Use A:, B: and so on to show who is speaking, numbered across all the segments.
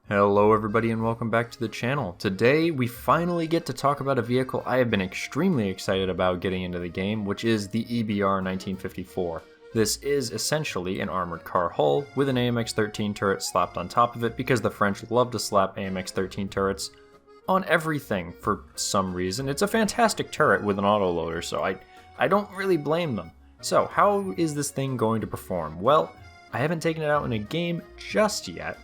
A: Hello everybody and welcome back to the channel. Today we finally get to talk about a vehicle I have been extremely excited about getting into the game, which is the EBR 1954. This is essentially an armored car hull with an AMX-13 turret slapped on top of it because the French love to slap AMX-13 turrets on everything for some reason. It's a fantastic turret with an autoloader, so I don't really blame them. So how is this thing going to perform? Well, I haven't taken it out in a game just yet,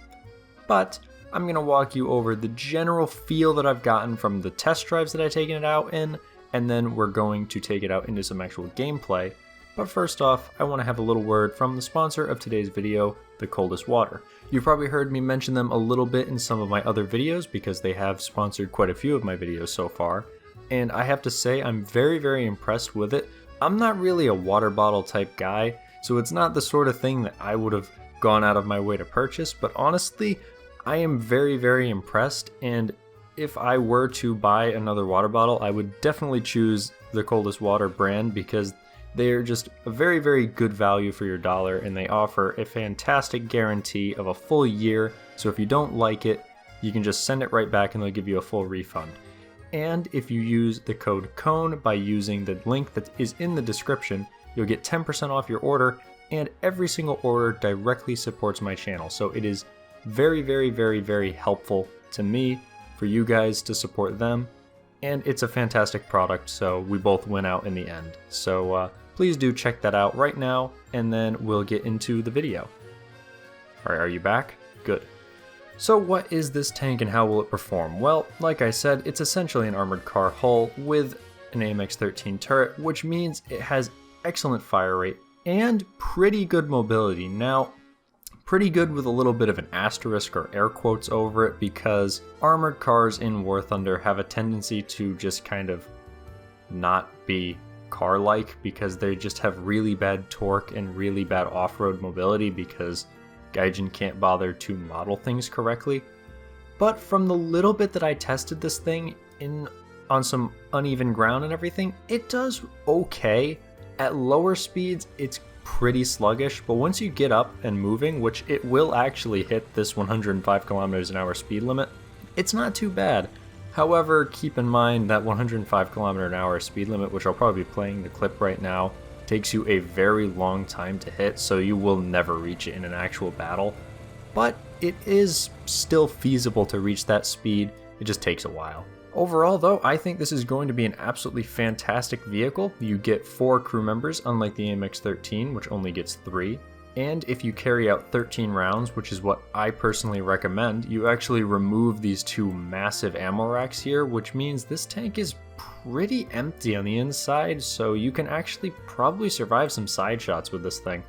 A: but I'm going to walk you over the general feel that I've gotten from the test drives that I've taken it out in, and then we're going to take it out into some actual gameplay. But first off, I want to have a little word from the sponsor of today's video, the Coldest Water. You've probably heard me mention them a little bit in some of my other videos because they have sponsored quite a few of my videos so far, and I have to say I'm very impressed with it. I'm not really a water bottle type guy, so it's not the sort of thing that I would have gone out of my way to purchase, but honestly, I am very impressed, and if I were to buy another water bottle, I would definitely choose the Coldest Water brand because they're just a very good value for your dollar, and they offer a fantastic guarantee of a full year, so if you don't like it, you can just send it right back and they'll give you a full refund. And if you use the code CONE by using the link that is in the description, you'll get 10% off your order, and every single order directly supports my channel, so it is very helpful to me for you guys to support them, and it's a fantastic product, so we both win out in the end. So please do check that out right now, and then we'll get into the video. Alright, are you back? Good. So what is this tank and how will it perform? Well, like I said, it's essentially an armored car hull with an AMX-13 turret, which means it has excellent fire rate and pretty good mobility. Now, pretty good with a little bit of an asterisk or air quotes over it because armored cars in War Thunder have a tendency to just kind of not be car-like because they just have really bad torque and really bad off-road mobility because Gaijin can't bother to model things correctly. But from the little bit that I tested this thing on some uneven ground and everything, it does okay. At lower speeds, it's pretty sluggish, but once you get up and moving, which it will actually hit this 105 kilometers an hour speed limit, it's not too bad. However, keep in mind that 105 kilometer an hour speed limit, which I'll probably be playing the clip right now, takes you a very long time to hit, so you will never reach it in an actual battle. But it is still feasible to reach that speed, it just takes a while. Overall though, I think this is going to be an absolutely fantastic vehicle. You get 4 crew members, unlike the AMX-13, which only gets 3. And if you carry out 13 rounds, which is what I personally recommend, you actually remove these 2 massive ammo racks here, which means this tank is pretty empty on the inside, so you can actually probably survive some side shots with this thing.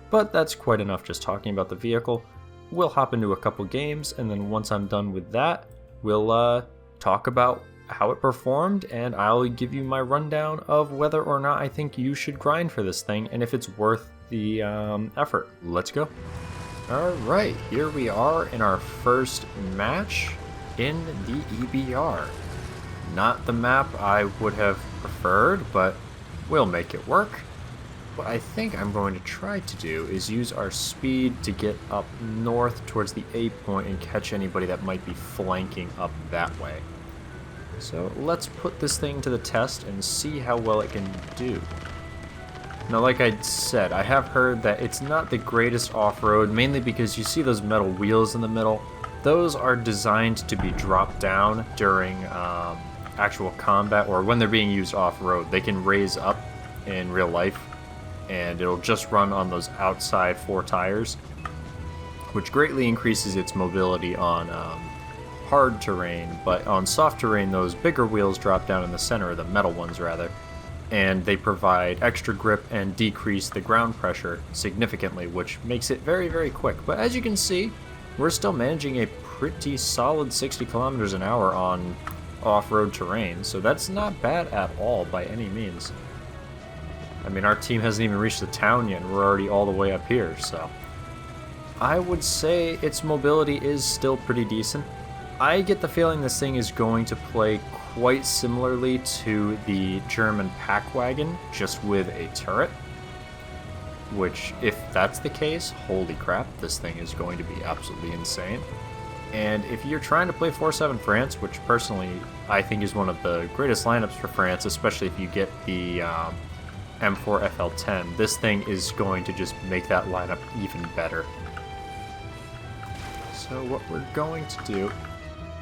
A: But that's quite enough just talking about the vehicle. We'll hop into a couple games, and then once I'm done with that, we'll talk about how it performed, and I'll give you my rundown of whether or not I think you should grind for this thing and if it's worth the effort. Let's go. Alright, here we are in our first match in the EBR. Not the map I would have preferred, but we'll make it work. What I think I'm going to try to do is use our speed to get up north towards the A point and catch anybody that might be flanking up that way. So let's put this thing to the test and see how well it can do. Now, like I said, I have heard that it's not the greatest off-road, mainly because you see those metal wheels in the middle. Those are designed to be dropped down during actual combat, or when they're being used off-road. They can raise up in real life, and it'll just run on those outside 4 tires, which greatly increases its mobility on hard terrain, but on soft terrain those bigger wheels drop down in the center, the metal ones rather, and they provide extra grip and decrease the ground pressure significantly, which makes it very quick. But as you can see, we're still managing a pretty solid 60 kilometers an hour on off-road terrain, so that's not bad at all by any means. I mean, our team hasn't even reached the town yet and we're already all the way up here, so I would say its mobility is still pretty decent. I get the feeling this thing is going to play quite similarly to the German pack wagon, just with a turret. Which, if that's the case, holy crap, this thing is going to be absolutely insane. And if you're trying to play 4-7 France, which personally I think is one of the greatest lineups for France, especially if you get the M4 FL10, this thing is going to just make that lineup even better. So what we're going to do...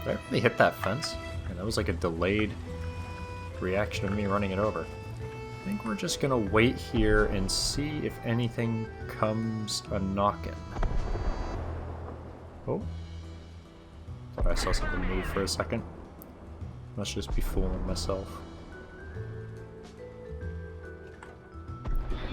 A: Did I really hit that fence? And that was like a delayed reaction of me running it over. I think we're just going to wait here and see if anything comes a-knockin'. Oh. Thought I saw something move for a second. Must just be fooling myself.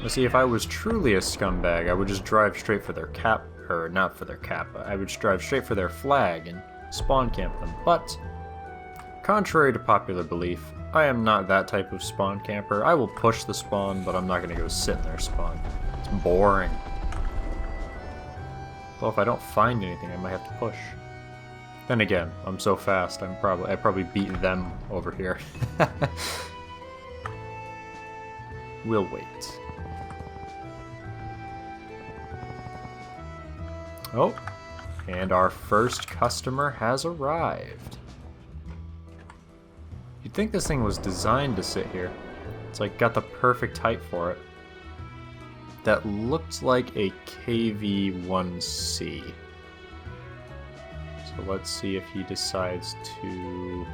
A: Let's see, if I was truly a scumbag, I would just drive straight for their cap, or not for their cap, I would just drive straight for their flag and spawn camp them. But, contrary to popular belief, I am not that type of spawn camper. I will push the spawn, but I'm not going to go sit in their spawn. It's boring. Well, if I don't find anything, I might have to push. Then again, I'm so fast, I probably beat them over here. We'll wait. Oh, and our first customer has arrived. You'd think this thing was designed to sit here. It's like got the perfect height for it. That looked like a KV-1C. So let's see if he decides to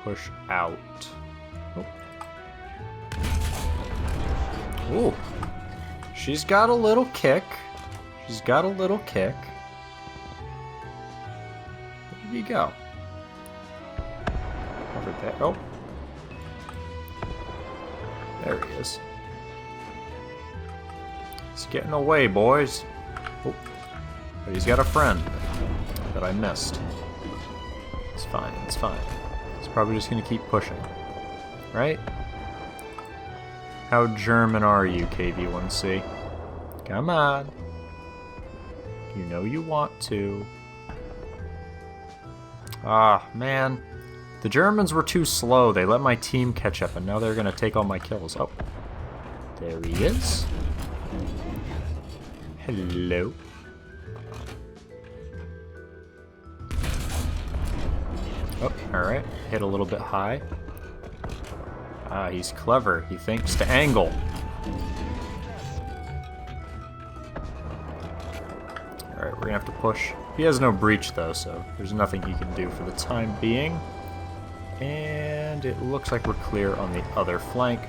A: push out. Oh. Ooh. She's got a little kick. She's got a little kick. Where did he go? Over there. Oh. There he is. He's getting away, boys. Oh. But he's got a friend that I missed. It's fine, it's fine. He's probably just gonna keep pushing. Right? How German are you, KV-1C? Come on. You know you want to. Ah, man. The Germans were too slow. They let my team catch up, and now they're gonna take all my kills. Oh. There he is. Hello. Oh, alright. Hit a little bit high. Ah, he's clever. He thinks to angle. Alright, we're gonna have to push. He has no breach though, so there's nothing he can do for the time being. And it looks like we're clear on the other flank,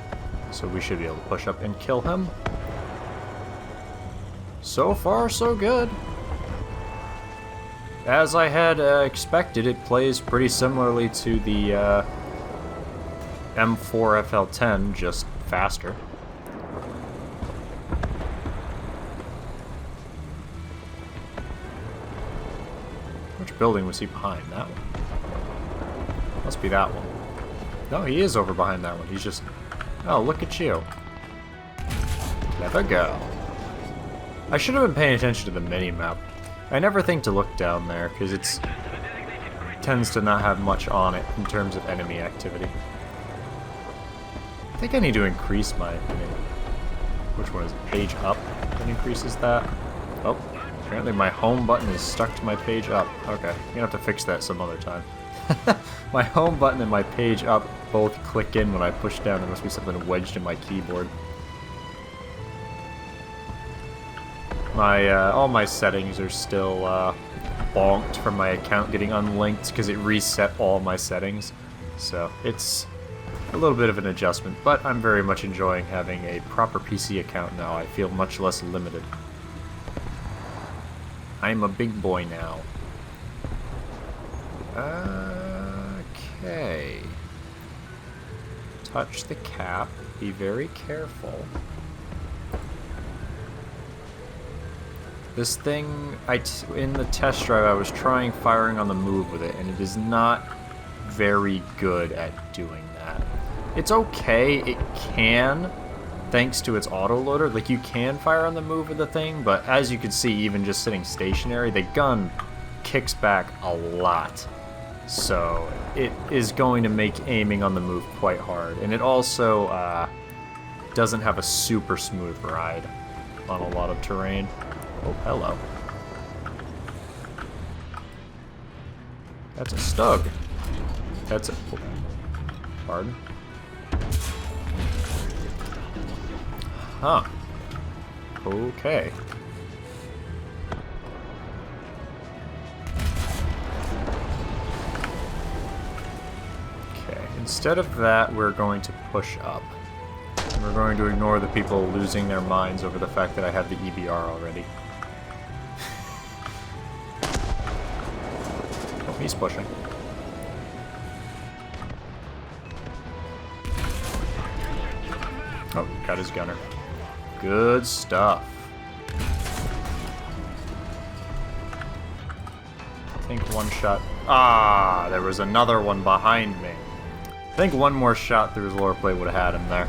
A: so we should be able to push up and kill him. So far, so good. As I had expected, it plays pretty similarly to the M4 FL10, just faster. Which building was he behind? That one? Must be that one. No, he is over behind that one. He's just... Oh, look at you. Clever girl. I should have been paying attention to the mini-map. I never think to look down there, because it tends to not have much on it in terms of enemy activity. I think I need to increase my... Which one is it? Page up that increases that? Oh, apparently my home button is stuck to my page up. Okay, I'm gonna have to fix that some other time. My home button and my page up both click in when I push down. There must be something wedged in my keyboard. All my settings are still bonked from my account getting unlinked because it reset all my settings. So it's a little bit of an adjustment, but I'm very much enjoying having a proper PC account now. I feel much less limited. I'm a big boy now. Okay. Touch the cap. Be very careful. This thing, in the test drive, I was trying firing on the move with it, and it is not very good at doing that. It's okay, it can, thanks to its autoloader. Like, you can fire on the move with the thing, but as you can see, even just sitting stationary, the gun kicks back a lot. So, it is going to make aiming on the move quite hard. And it also doesn't have a super smooth ride on a lot of terrain. Oh, hello. That's a stug. That's a... Pardon? Huh. Okay. Okay, instead of that, we're going to push up. And we're going to ignore the people losing their minds over the fact that I have the EBR already. Oh, he's pushing. Oh, got his gunner. Good stuff. I think one shot... Ah, there was another one behind me. I think one more shot through his lower plate would have had him there.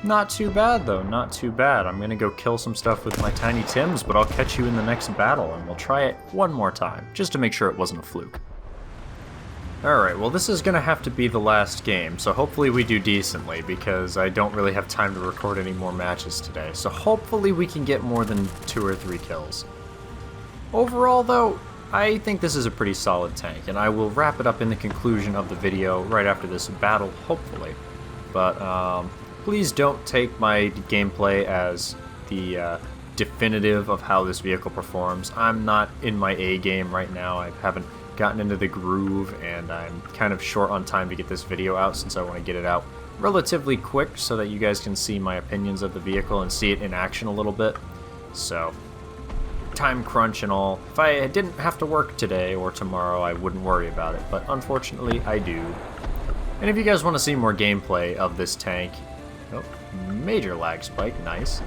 A: Not too bad, though. Not too bad. I'm going to go kill some stuff with my Tiny Tims, but I'll catch you in the next battle, and we'll try it one more time, just to make sure it wasn't a fluke. Alright, well this is going to have to be the last game, so hopefully we do decently, because I don't really have time to record any more matches today, so hopefully we can get more than 2 or 3 kills. Overall, though, I think this is a pretty solid tank, and I will wrap it up in the conclusion of the video right after this battle, hopefully. But, please don't take my gameplay as the definitive of how this vehicle performs. I'm not in my A game right now. I haven't gotten into the groove, and I'm kind of short on time to get this video out since I want to get it out relatively quick so that you guys can see my opinions of the vehicle and see it in action a little bit. So, time crunch and all. If I didn't have to work today or tomorrow, I wouldn't worry about it, but unfortunately I do. And if you guys want to see more gameplay of this tank... Oh, major lag spike, nice.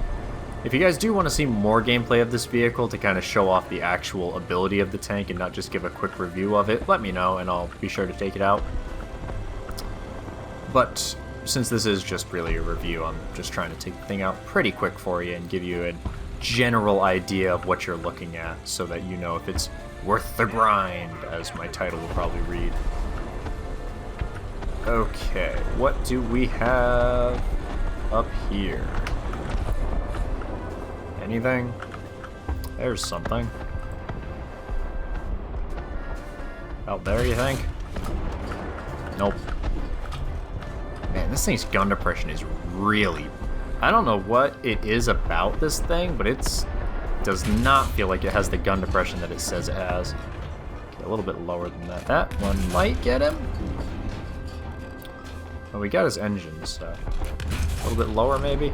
A: If you guys do want to see more gameplay of this vehicle to kind of show off the actual ability of the tank and not just give a quick review of it, let me know and I'll be sure to take it out. But since this is just really a review, I'm just trying to take the thing out pretty quick for you and give you a general idea of what you're looking at so that you know if it's worth the grind, as my title will probably read. Okay, what do we have up here? Anything? There's something. Out there, you think? Nope. Man, this thing's gun depression is really... I don't know what it is about this thing, but it does not feel like it has the gun depression that it says it has. Okay, a little bit lower than that. That one might get him. Oh, we got his engines, so... a little bit lower, maybe?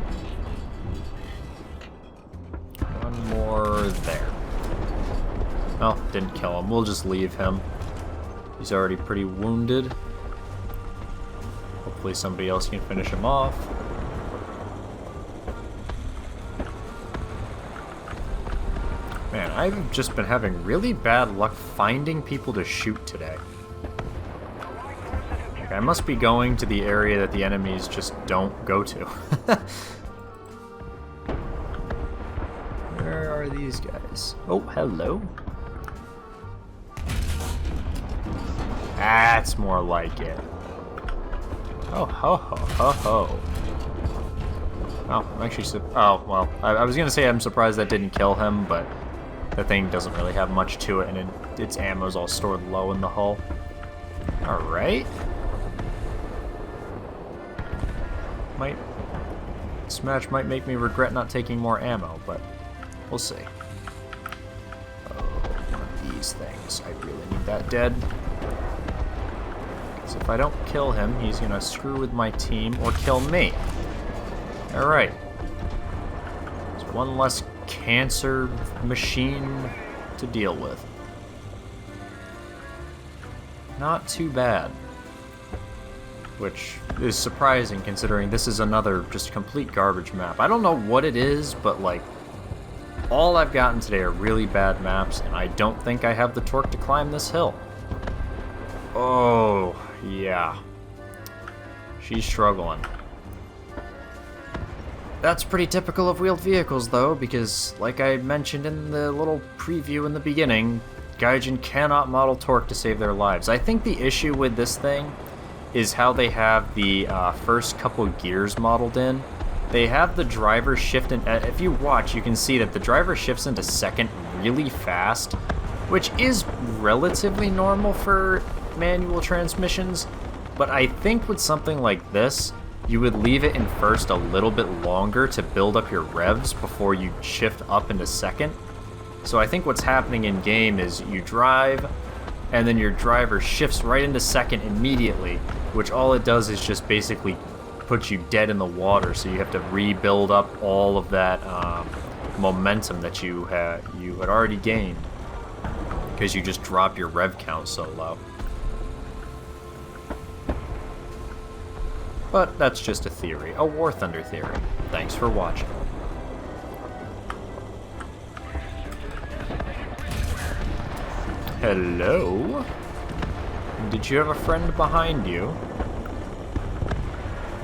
A: One more there. Oh, didn't kill him. We'll just leave him. He's already pretty wounded. Hopefully somebody else can finish him off. Man, I've just been having really bad luck finding people to shoot today. Like, I must be going to the area that the enemies just don't go to. Where are these guys? Oh, hello. That's more like it. Oh, ho, ho, ho, ho. Oh, I'm actually... oh, well, I was going to say I'm surprised that didn't kill him, but the thing doesn't really have much to it, and its ammo's all stored low in the hull. Alright. This match might make me regret not taking more ammo, but we'll see. Oh, one of these things. I really need that dead. Because if I don't kill him, he's going to screw with my team or kill me. Alright. There's one less cancer machine to deal with. Not too bad. Which is surprising considering this is another just complete garbage map. I don't know what it is, but like, all I've gotten today are really bad maps, and I don't think I have the torque to climb this hill. Oh, yeah. She's struggling. That's pretty typical of wheeled vehicles, though, because, like I mentioned in the little preview in the beginning, Gaijin cannot model torque to save their lives. I think the issue with this thing is how they have the first couple gears modeled in. They have the driver shift in... if you watch, you can see that the driver shifts into second really fast, which is relatively normal for manual transmissions, but I think with something like this, you would leave it in first a little bit longer to build up your revs before you shift up into second. So I think what's happening in game is you drive, and then your driver shifts right into second immediately, which all it does is just basically put you dead in the water, so you have to rebuild up all of that momentum that you had already gained, because you just drop your rev count so low. But that's just a theory, a War Thunder theory. Thanks for watching. Hello? Did you have a friend behind you?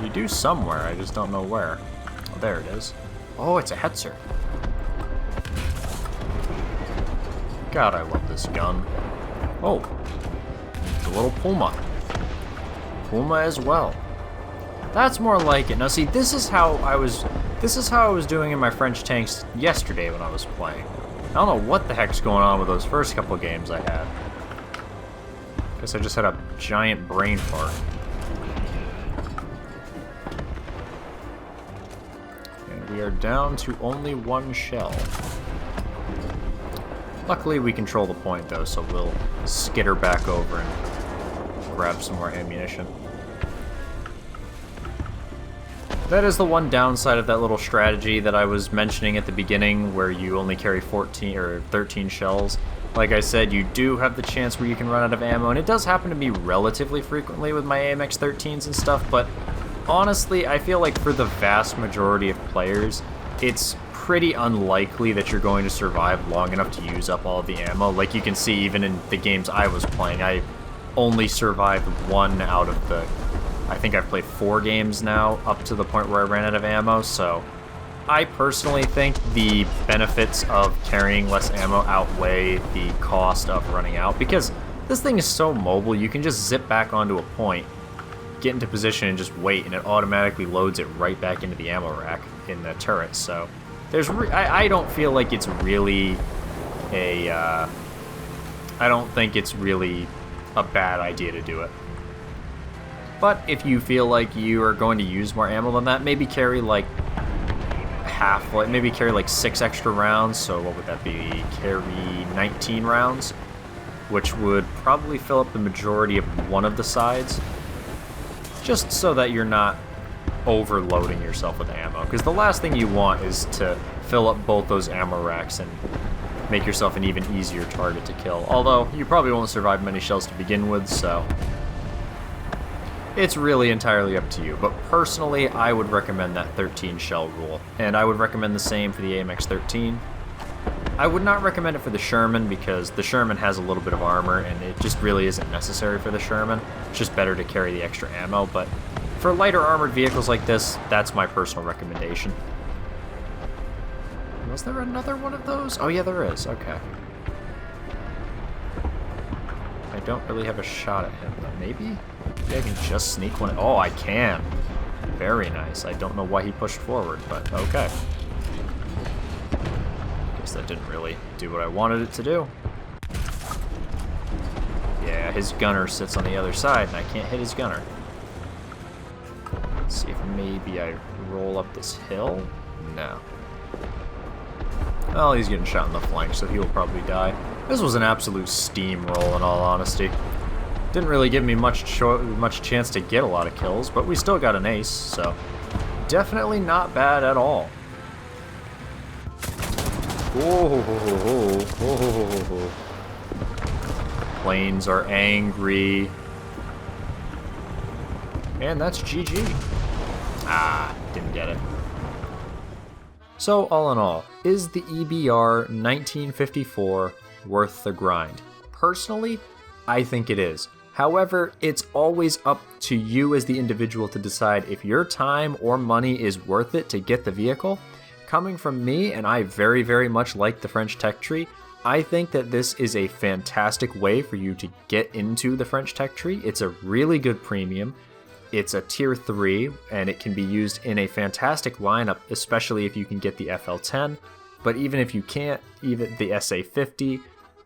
A: You do somewhere, I just don't know where. Oh, there it is. Oh, it's a Hetzer. God, I love this gun. Oh, it's a little Puma. Puma as well. That's more like it. Now see, this is how I was doing in my French tanks yesterday when I was playing. I don't know what the heck's going on with those first couple games I had. Guess I just had a giant brain fart. And we are down to only one shell. Luckily we control the point though, so we'll skitter back over and grab some more ammunition. That is the one downside of that little strategy that I was mentioning at the beginning, where you only carry 14 or 13 shells. Like I said, you do have the chance where you can run out of ammo, and it does happen to me relatively frequently with my AMX 13s and stuff, but honestly, I feel like for the vast majority of players, it's pretty unlikely that you're going to survive long enough to use up all the ammo. Like you can see even in the games I was playing, I only survived one out of the... I think I've played 4 games now, up to the point where I ran out of ammo, so I personally think the benefits of carrying less ammo outweigh the cost of running out, because this thing is so mobile, you can just zip back onto a point, get into position, and just wait, and it automatically loads it right back into the ammo rack in the turret, so there's I don't feel like it's really a... I don't think it's really a bad idea to do it. But if you feel like you are going to use more ammo than that, maybe carry like maybe carry like 6 extra rounds, so what would that be? Carry 19 rounds, which would probably fill up the majority of one of the sides, just so that you're not overloading yourself with ammo, because the last thing you want is to fill up both those ammo racks and make yourself an even easier target to kill, although you probably won't survive many shells to begin with, so it's really entirely up to you, but personally, I would recommend that 13 shell rule, and I would recommend the same for the AMX 13. I would not recommend it for the Sherman, because the Sherman has a little bit of armor, and it just really isn't necessary for the Sherman. It's just better to carry the extra ammo, but for lighter armored vehicles like this, that's my personal recommendation. Was there another one of those? Oh yeah, there is, okay. I don't really have a shot at him, though. Maybe I can just sneak one. Oh, I can. Very nice. I don't know why he pushed forward, but okay. Guess that didn't really do what I wanted it to do. Yeah, his gunner sits on the other side, and I can't hit his gunner. Let's see if maybe I roll up this hill. No. Well, he's getting shot in the flank, so he'll probably die. This was an absolute steamroll, in all honesty. Didn't really give me much chance to get a lot of kills, but we still got an ace, so definitely not bad at all. Planes are angry. And that's GG. Ah, didn't get it. So, all in all, is the EBR 1954 worth the grind? Personally, I think it is. However, it's always up to you as the individual to decide if your time or money is worth it to get the vehicle. Coming from me, and I very, very much like the French tech tree, I think that this is a fantastic way for you to get into the French tech tree. It's a really good premium. It's a tier 3, and it can be used in a fantastic lineup, especially if you can get the FL10. But even if you can't, even the SA50,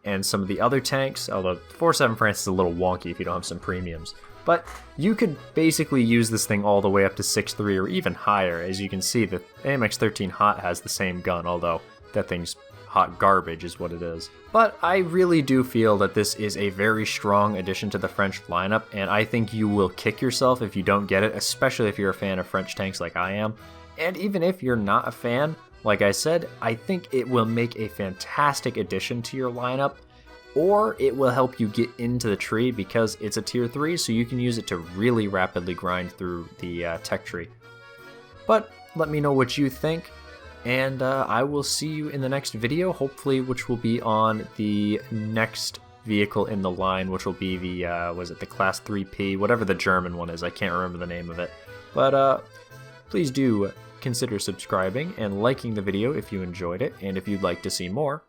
A: and some of the other tanks, although 4.7 France is a little wonky if you don't have some premiums. But you could basically use this thing all the way up to 6.3 or even higher. As you can see, the AMX-13 Hot has the same gun, although that thing's hot garbage is what it is. But I really do feel that this is a very strong addition to the French lineup, and I think you will kick yourself if you don't get it, especially if you're a fan of French tanks like I am. And even if you're not a fan, like I said, I think it will make a fantastic addition to your lineup, or it will help you get into the tree because it's a tier 3, so you can use it to really rapidly grind through the tech tree. But let me know what you think, and I will see you in the next video, hopefully, which will be on the next vehicle in the line, which will be the, the Class 3P, whatever the German one is, I can't remember the name of it. But please do consider subscribing and liking the video if you enjoyed it, and if you'd like to see more.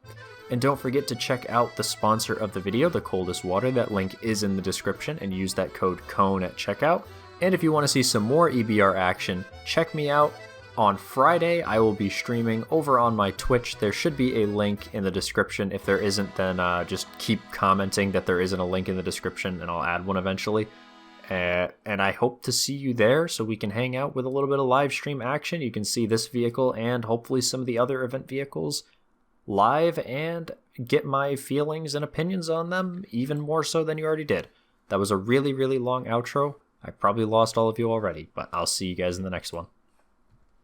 A: And don't forget to check out the sponsor of the video, the Coldest Water. That link is in the description, and use that code CONE at checkout. And if you want to see some more EBR action, check me out on Friday. I will be streaming over on my Twitch. There should be a link in the description. If there isn't, then just keep commenting that there isn't a link in the description, and I'll add one eventually. And I hope to see you there so we can hang out with a little bit of live stream action. You can see this vehicle and hopefully some of the other event vehicles live and get my feelings and opinions on them even more so than you already did. That was a really, really long outro. I probably lost all of you already, but I'll see you guys in the next one.